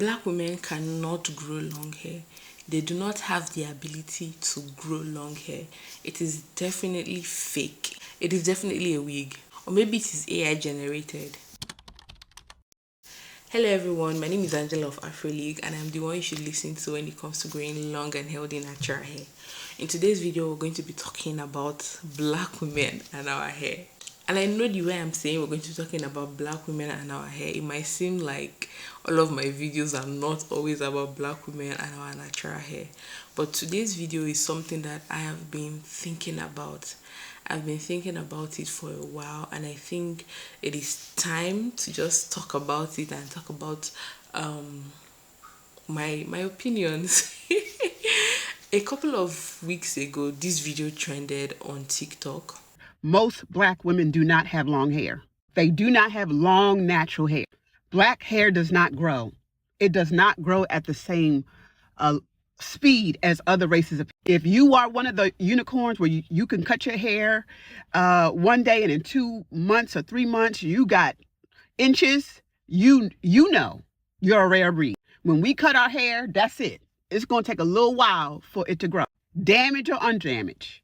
Black women cannot grow long hair. They do not have the ability to grow long hair. It is definitely fake. It is definitely a wig. Or maybe it is AI generated. Hello everyone, my name is Angela of Afro League and I'm the one you should listen to when it comes to growing long and healthy natural hair. In today's video, we're going to be talking about black women and our hair. And I know the way I'm saying we're going to be talking about black women and our hair, it might seem like all of my videos are not always about black women and our natural hair. But today's video is something that I have been thinking about. I've been thinking about it for a while, and I think it is time to just talk about it and talk about my opinions. A couple of weeks ago, this video trended on TikTok. Most black women do not have long hair. They do not have long natural hair. Black hair does not grow. It does not grow at the same speed as other races. If you are one of the unicorns where you can cut your hair one day and in 2 months or 3 months you got inches, you know you're a rare breed. When we cut our hair, that's it. It's going to take a little while for it to grow. Damage or undamaged.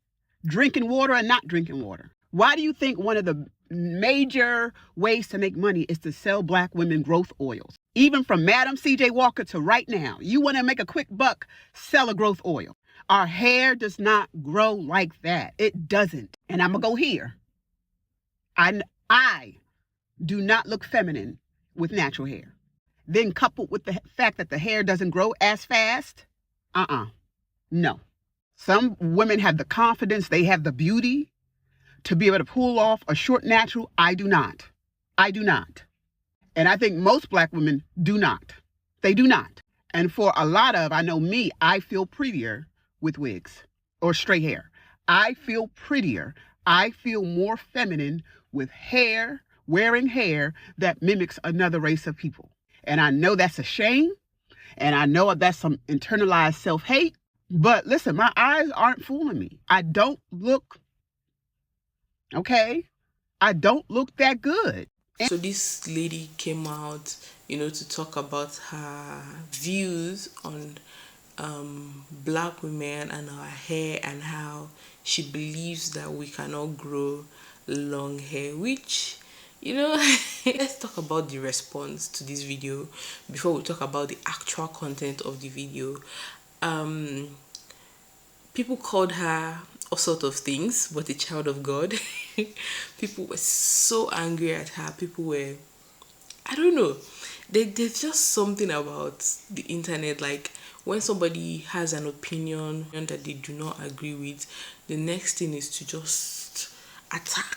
Drinking water or not drinking water. Why do you think one of the major ways to make money is to sell black women growth oils? Even from Madam C.J. Walker to right now, you want to make a quick buck, sell a growth oil. Our hair does not grow like that. It doesn't. And I'm going to go here. I do not look feminine with natural hair. Then coupled with the fact that the hair doesn't grow as fast, no. Some women have the confidence, they have the beauty to be able to pull off a short natural. I do not. I do not. And I think most black women do not. They do not. And for a lot of, I know me, I feel prettier with wigs or straight hair. I feel prettier. I feel more feminine with hair, wearing hair that mimics another race of people. And I know that's a shame. And I know that's some internalized self-hate. But listen, my eyes aren't fooling me. I don't look, I don't look that good. So this lady came out, to talk about her views on black women and our hair and how she believes that we cannot grow long hair, which, let's talk about the response to this video before we talk about the actual content of the video. People called her all sorts of things, but a child of God. People were so angry at her. People were, I don't know. There's just something about the internet. Like when somebody has an opinion that they do not agree with, the next thing is to just attack.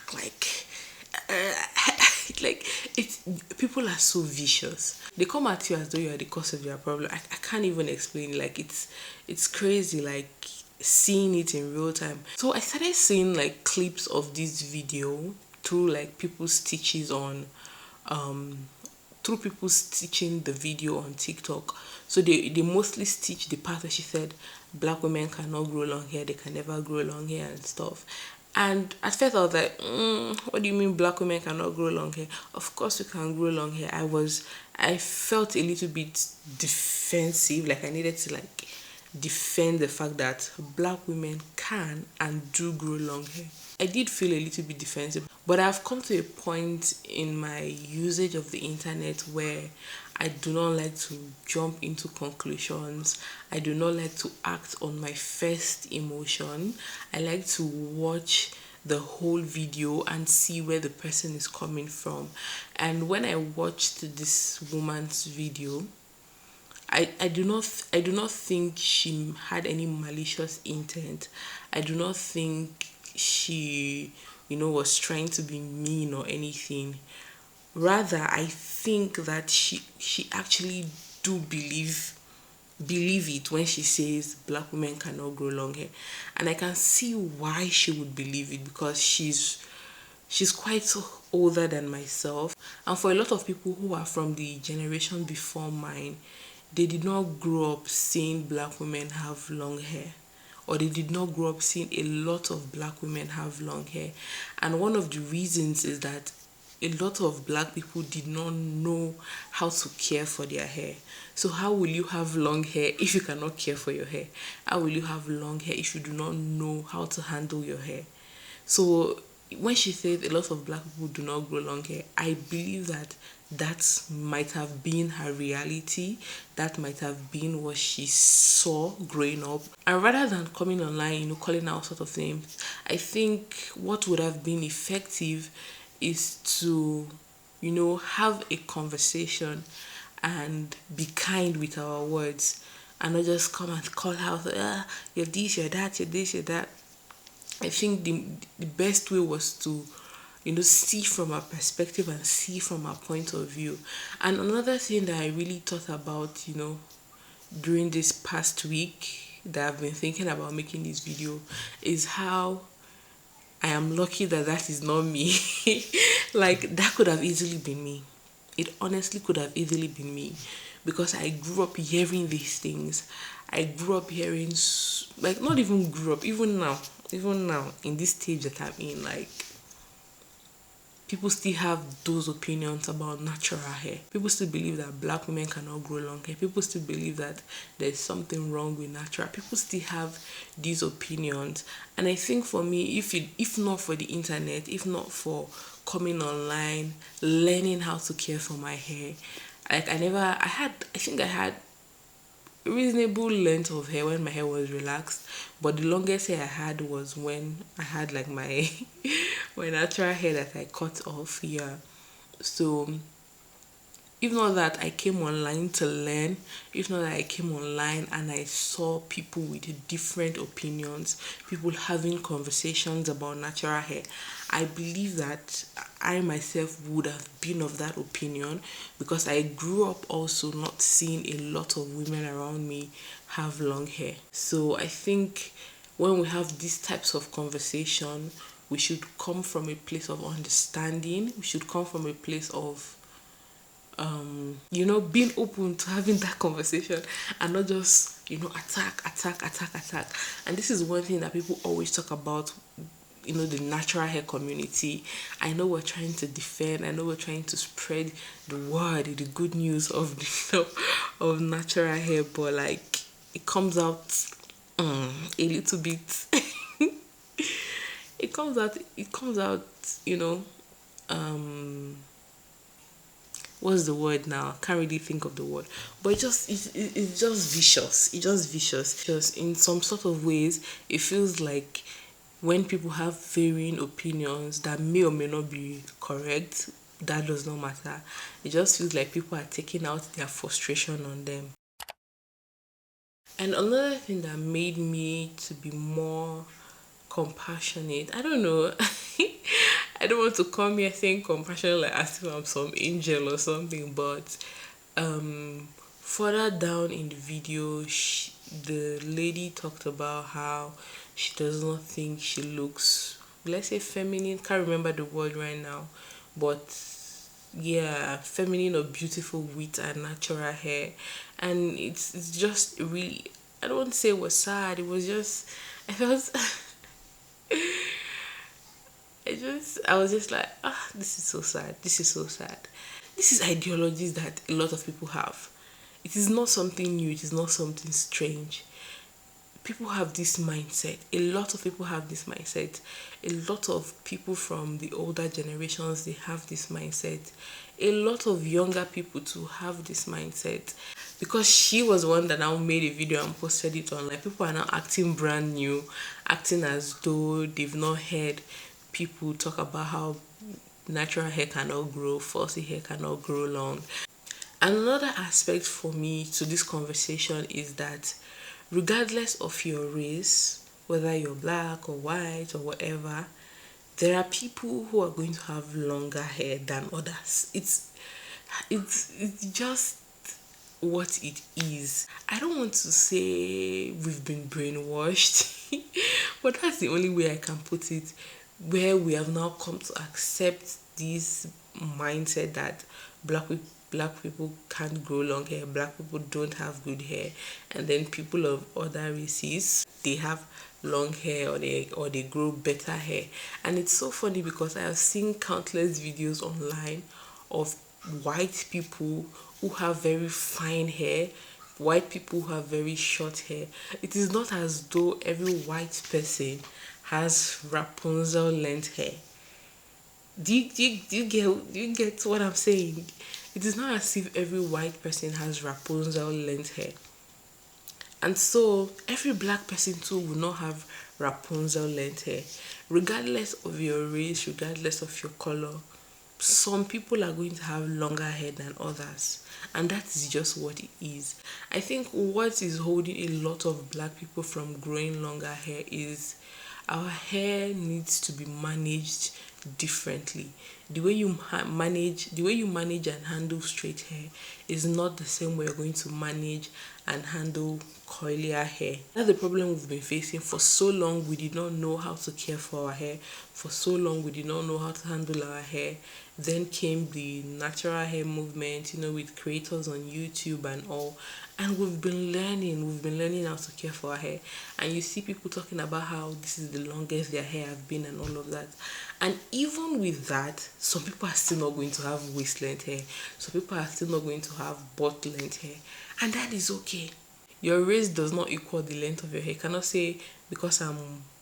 People are so vicious. They come at you as though you are the cause of their problem. I can't even explain. It's crazy. Seeing it in real time. So I started seeing clips of this video through people's stitches on through people stitching the video on TikTok. So they mostly stitch the part where she said black women cannot grow long hair, they can never grow long hair and stuff. And at first I was like, what do you mean black women cannot grow long hair? Of course we can grow long hair. I felt a little bit defensive, I needed to defend the fact that black women can and do grow long hair. I did feel a little bit defensive, but I've come to a point in my usage of the internet where I do not like to jump into conclusions. I do not like to act on my first emotion. I like to watch the whole video and see where the person is coming from. And when I watched this woman's video, I do not think she had any malicious intent. I do not think she was trying to be mean or anything. Rather, I think that she actually do believe it when she says black women cannot grow long hair. And I can see why she would believe it, because she's quite older than myself. And for a lot of people who are from the generation before mine, they did not grow up seeing black women have long hair, or they did not grow up seeing a lot of black women have long hair. And one of the reasons is that a lot of black people did not know how to care for their hair. So how will you have long hair if you cannot care for your hair? How will you have long hair if you do not know how to handle your hair? So when she said a lot of black people do not grow long hair, I believe that that might have been her reality. That might have been what she saw growing up. And rather than coming online, calling out sort of names, I think what would have been effective is to, have a conversation and be kind with our words and not just come and call out, you're this, you're that, you're this, you're that. I think the best way was to, see from our perspective and see from our point of view. And another thing that I really thought about, during this past week that I've been thinking about making this video is how I am lucky that that is not me. Like, that could have easily been me. It honestly could have easily been me because I grew up hearing these things. I grew up hearing, like, not even grew up, even now, in this stage that I'm in, like, people still have those opinions about natural hair. People still believe that black women cannot grow long hair. People still believe that there's something wrong with natural. People still have these opinions. And I think for me, if not for the internet, if not for coming online, learning how to care for my hair, like I think I had reasonable length of hair when my hair was relaxed, but the longest hair I had was when I had like my my natural hair that I cut off. Yeah. So if not that I came online to learn, if not that I came online and I saw people with different opinions, people having conversations about natural hair, I believe that I myself would have been of that opinion because I grew up also not seeing a lot of women around me have long hair. So I think when we have these types of conversation, we should come from a place of understanding. We should come from a place of being open to having that conversation and not just, attack. And this is one thing that people always talk about, the natural hair community. I know we're trying to defend, I know we're trying to spread the word, the good news of of natural hair, but like it comes out a little bit it comes out, what's the word now? Can't really think of the word, but it's just vicious. It's just vicious. Just in some sort of ways, it feels like when people have varying opinions that may or may not be correct, that does not matter. It just feels like people are taking out their frustration on them. And another thing that made me to be more compassionate, I don't know. I don't want to come here saying compassionate like as if I'm some angel or something, but further down in the video, the lady talked about how she does not think she looks, let's say, feminine. Can't remember the word right now, but yeah, feminine or beautiful with a natural hair. And it's just really, I don't want to say it was sad, it was just, I felt I was just like, this is so sad, this is so sad. This is ideologies that a lot of people have. It is not something new, it is not something strange. People have this mindset. A lot of people have this mindset. A lot of people from the older generations, they have this mindset. A lot of younger people too have this mindset. Because she was the one that now made a video and posted it online. People are now acting brand new, acting as though they've not heard people talk about how natural hair cannot grow, falsy hair cannot grow long. And another aspect for me to this conversation is that regardless of your race, whether you're black or white or whatever, there are people who are going to have longer hair than others. It's just what it is. I don't want to say we've been brainwashed, but that's the only way I can put it, where we have now come to accept this mindset that black people can't grow long hair, black people don't have good hair, and then people of other races, they have long hair, or they grow better hair. And it's so funny because I have seen countless videos online of white people who have very fine hair, white people who have very short hair. It is not as though every white person has Rapunzel length hair. Do you get what I'm saying? It is not as if every white person has Rapunzel length hair. And so every black person too will not have Rapunzel length hair. Regardless of your race, regardless of your color, some people are going to have longer hair than others. And that is just what it is. I think what is holding a lot of black people from growing longer hair is our hair needs to be managed differently. The way you manage and handle straight hair is not the same way you're going to manage and handle curlier hair. That's the problem we've been facing for so long. We did not know how to care for our hair. For so long we did not know how to handle our hair. Then came the natural hair movement, with creators on YouTube and all. And we've been learning how to care for our hair. And you see people talking about how this is the longest their hair have been and all of that. And even with that, some people are still not going to have waist length hair. Some people are still not going to have butt length hair. And that is okay. Your race does not equal the length of your hair. You cannot say because I'm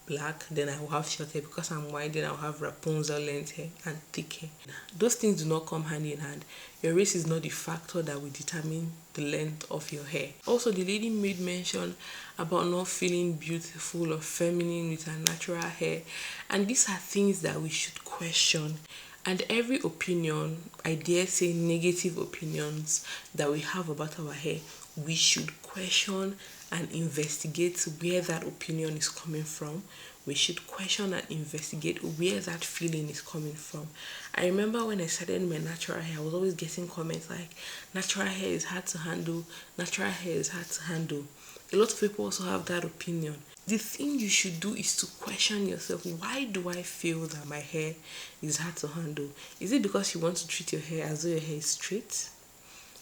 black, then I will have short hair. Because I'm white, then I'll have Rapunzel length hair and thick hair. Those things do not come hand in hand. Your race is not the factor that will determine the length of your hair. Also, the lady made mention about not feeling beautiful or feminine with her natural hair. And these are things that we should question. And every opinion, I dare say negative opinions that we have about our hair, we should question and investigate where that opinion is coming from. We should question and investigate where that feeling is coming from. I remember when I started my natural hair, I was always getting comments like, natural hair is hard to handle, natural hair is hard to handle. A lot of people also have that opinion. The thing you should do is to question yourself. Why do I feel that my hair is hard to handle? Is it because you want to treat your hair as though your hair is straight?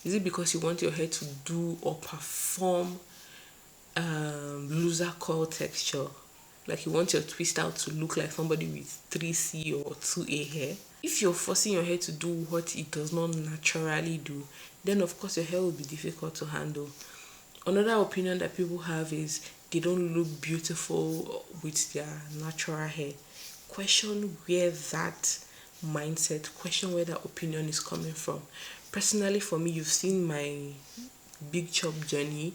Is it because you want your hair to do or perform looser curl texture? Like you want your twist out to look like somebody with 3C or 2A hair? If you're forcing your hair to do what it does not naturally do, then of course your hair will be difficult to handle. Another opinion that people have is they don't look beautiful with their natural hair. Question where that question where that opinion is coming from. Personally, for me, you've seen my big chop journey.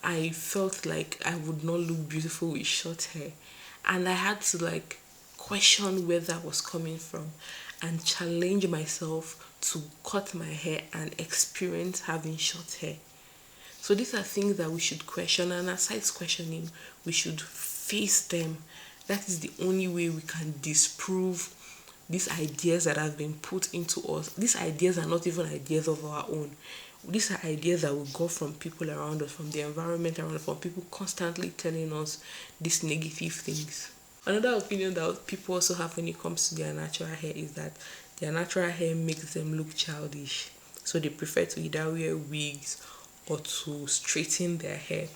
I felt like I would not look beautiful with short hair, and I had to question where that was coming from and challenge myself to cut my hair and experience having short hair. So these are things that we should question, and aside questioning, we should face them. That is the only way we can disprove these ideas that have been put into us. These ideas are not even ideas of our own. These are ideas that we got from people around us, from the environment around us, from people constantly telling us these negative things. Another opinion that people also have when it comes to their natural hair is that their natural hair makes them look childish. So they prefer to either wear wigs or to straighten their hair.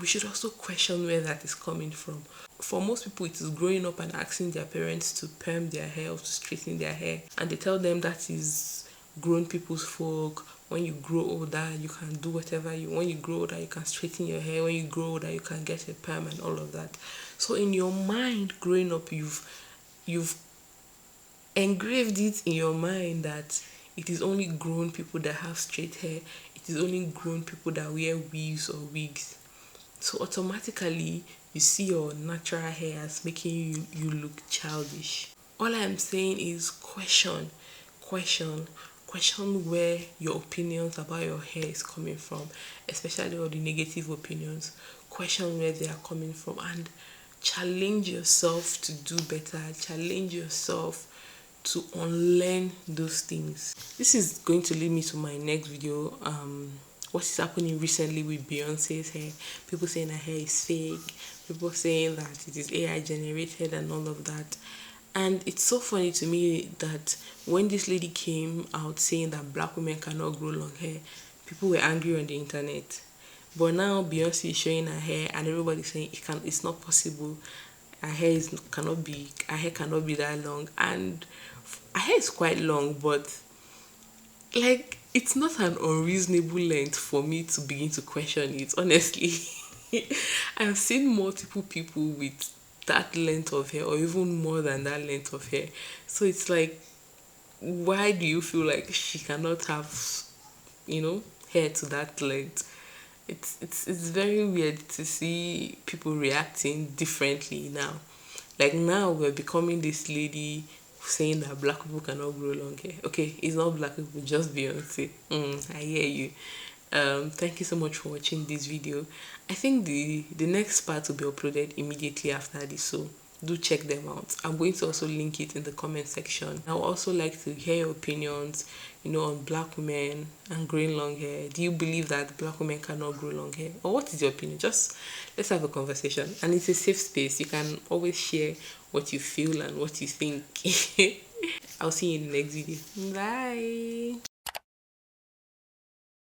We should also question where that is coming from. For most people, it is growing up and asking their parents to perm their hair or to straighten their hair, and they tell them that is grown people's folk. When you grow older, you can do whatever you. When you grow older, you can straighten your hair. When you grow older, you can get a perm and all of that. So in your mind, growing up, you've engraved it in your mind that it is only grown people that have straight hair. It is only grown people that wear weaves or wigs. So automatically, you see your natural hair as making you look childish. All I'm saying is question, question where your opinions about your hair is coming from, especially all the negative opinions. Question where they are coming from and challenge yourself to do better. Challenge yourself to unlearn those things. This is going to lead me to my next video. What is happening recently with Beyonce's hair? People saying her hair is fake. People saying that it is AI generated and all of that. And it's so funny to me that when this lady came out saying that black women cannot grow long hair, people were angry on the internet. But now Beyonce is showing her hair, and everybody's saying it's not possible. Her hair cannot be that long, and her hair is quite long, but like it's not an unreasonable length for me to begin to question it. Honestly, I've seen multiple people with that length of hair, or even more than that length of hair. So it's like, why do you feel like she cannot have, hair to that length? It's very weird to see people reacting differently now. Like now we're becoming this lady saying that black people cannot grow long hair. Okay, it's not black people, just Beyonce. I hear you. Thank you so much for watching this video. I think the next part will be uploaded immediately after this, so do check them out. I'm going to also link it in the comment section. I would also like to hear your opinions, on black women and growing long hair. Do you believe that black women cannot grow long hair, or what is your opinion? Just let's have a conversation, and it's a safe space. You can always share what you feel and what you think. I'll see you in the next video. Bye.